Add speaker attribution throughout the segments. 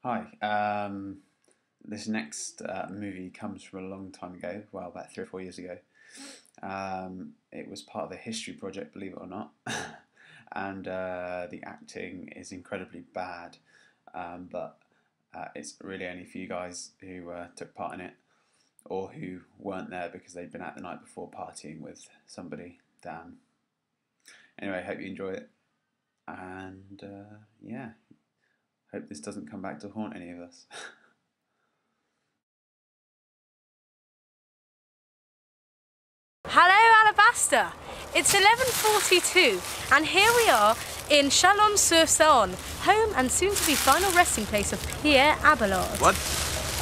Speaker 1: Hi. This next movie comes from a long time ago, well, about 3 or 4 years ago. It was part of a history project, believe it or not, and the acting is incredibly bad, but it's really only for you guys who took part in it, or who weren't there because they'd been out the night before partying with somebody. Damn. Anyway, hope you enjoy it, and yeah. Hope this doesn't come back to haunt any of us.
Speaker 2: Hello Alabaster! It's 11:42 and here we are in Chalon-sur-Saône, home and soon to be final resting place of Pierre Abelard.
Speaker 3: What?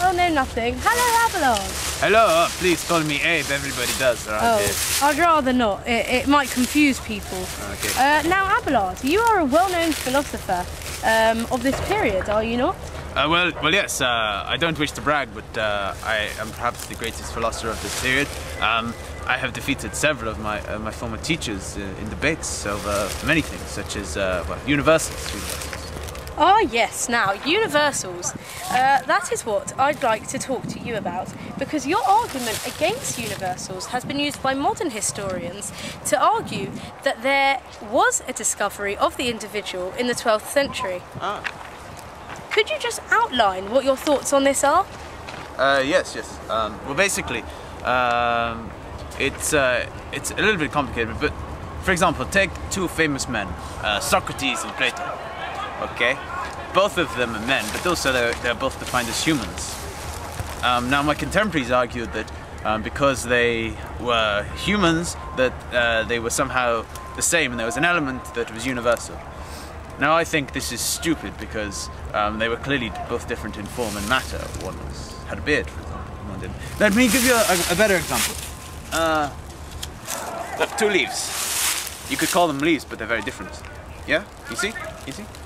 Speaker 2: Oh no, nothing. Hello Abelard!
Speaker 3: Hello, please call me Abe, everybody does around here.
Speaker 2: I'd rather not. It might confuse people.
Speaker 3: Okay.
Speaker 2: Now Abelard, you are a well-known philosopher of this period, are you not?
Speaker 3: Well, yes, I don't wish to brag, but I am perhaps the greatest philosopher of this period. I have defeated several of my former teachers in debates over many things, such as, universals.
Speaker 2: Ah yes, now, universals. That is what I'd like to talk to you about, because your argument against universals has been used by modern historians to argue that there was a discovery of the individual in the 12th century.
Speaker 3: Ah.
Speaker 2: Could you just outline what your thoughts on this are?
Speaker 3: Yes. Well, basically, it's a little bit complicated, but for example, take two famous men, Socrates and Plato. Okay, both of them are men, but also they're both defined as humans. Now, my contemporaries argued that because they were humans, that they were somehow the same, and there was an element that was universal. Now, I think this is stupid because they were clearly both different in form and matter. One had a beard, for example, one didn't. Let me give you a better example. Look, two leaves. You could call them leaves, but they're very different. Yeah? You see?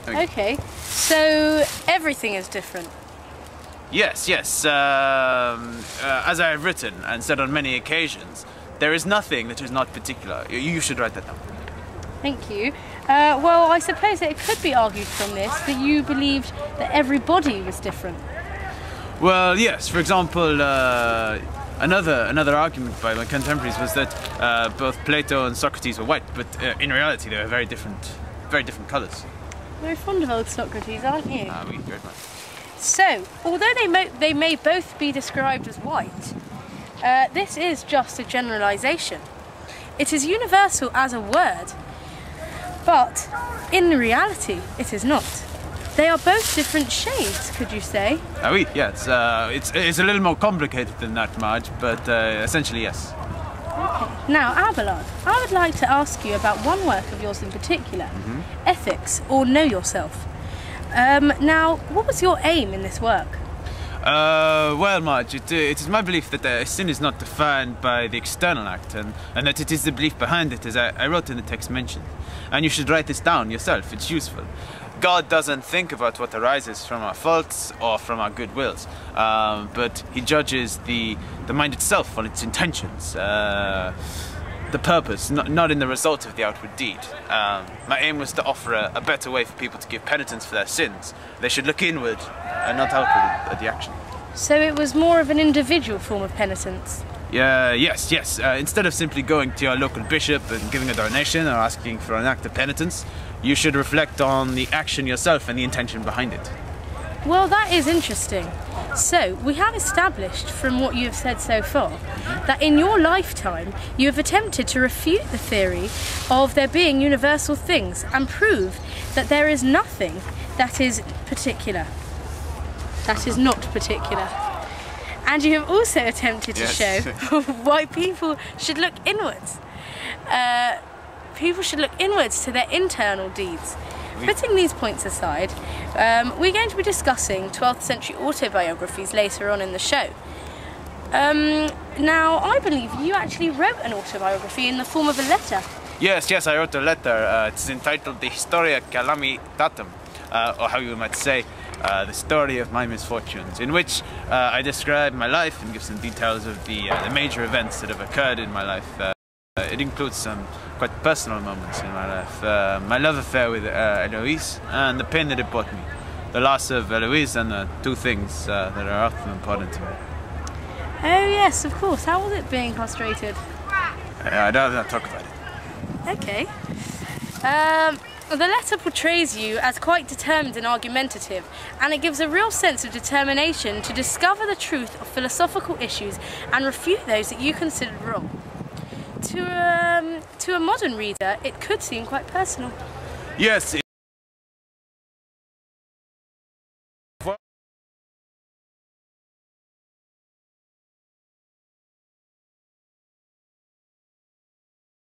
Speaker 2: Okay, so everything is different.
Speaker 3: Yes. As I have written and said on many occasions, there is nothing that is not particular. You should write that down.
Speaker 2: Thank you. Well, I suppose that it could be argued from this that you believed that every body was different.
Speaker 3: Well, yes. For example, another argument by my contemporaries was that both Plato and Socrates were white, but in reality they were very different colours.
Speaker 2: Very fond of old Socrates, aren't you?
Speaker 3: We very much.
Speaker 2: So, although they may both be described as white, this is just a generalisation. It is universal as a word, but in reality it is not. They are both different shades, could you say?
Speaker 3: Oui, yes. It's a little more complicated than that, Marge, but essentially yes.
Speaker 2: Okay. Now, Abelard, I would like to ask you about one work of yours in particular, Ethics, or Know Yourself. Now, what was your aim in this work?
Speaker 3: Well, Marge, it is my belief that sin is not defined by the external act, and that it is the belief behind it, as I wrote in the text mentioned. And you should write this down yourself, it's useful. God doesn't think about what arises from our faults or from our good wills, but he judges the mind itself on its intentions, the purpose, not in the result of the outward deed. My aim was to offer a better way for people to give penitence for their sins. They should look inward and not outward at the action.
Speaker 2: So it was more of an individual form of penitence?
Speaker 3: Yes. Instead of simply going to your local bishop and giving a donation or asking for an act of penitence, you should reflect on the action yourself and the intention behind it.
Speaker 2: Well, that is interesting. So, we have established from what you have said so far that in your lifetime you have attempted to refute the theory of there being universal things and prove that there is nothing that is particular. That is not particular. And you have also attempted to show why people should look inwards. People should look inwards to their internal deeds. Putting these points aside, we're going to be discussing 12th century autobiographies later on in the show. Now, I believe you actually wrote an autobiography in the form of a letter.
Speaker 3: Yes, I wrote a letter. It's entitled The Historia Calamitatum, or how you might say, the story of my misfortunes, in which I describe my life and give some details of the major events that have occurred in my life. It includes some quite personal moments in my life. My love affair with Eloise and the pain that it brought me. the loss of Eloise and two things that are often important to me.
Speaker 2: Oh yes, of course. How was it being castrated?
Speaker 3: I don't want to talk about it.
Speaker 2: Okay. The letter portrays you as quite determined and argumentative, and it gives a real sense of determination to discover the truth of philosophical issues and refute those that you considered wrong. To a modern reader, it could seem quite personal.
Speaker 3: Yes.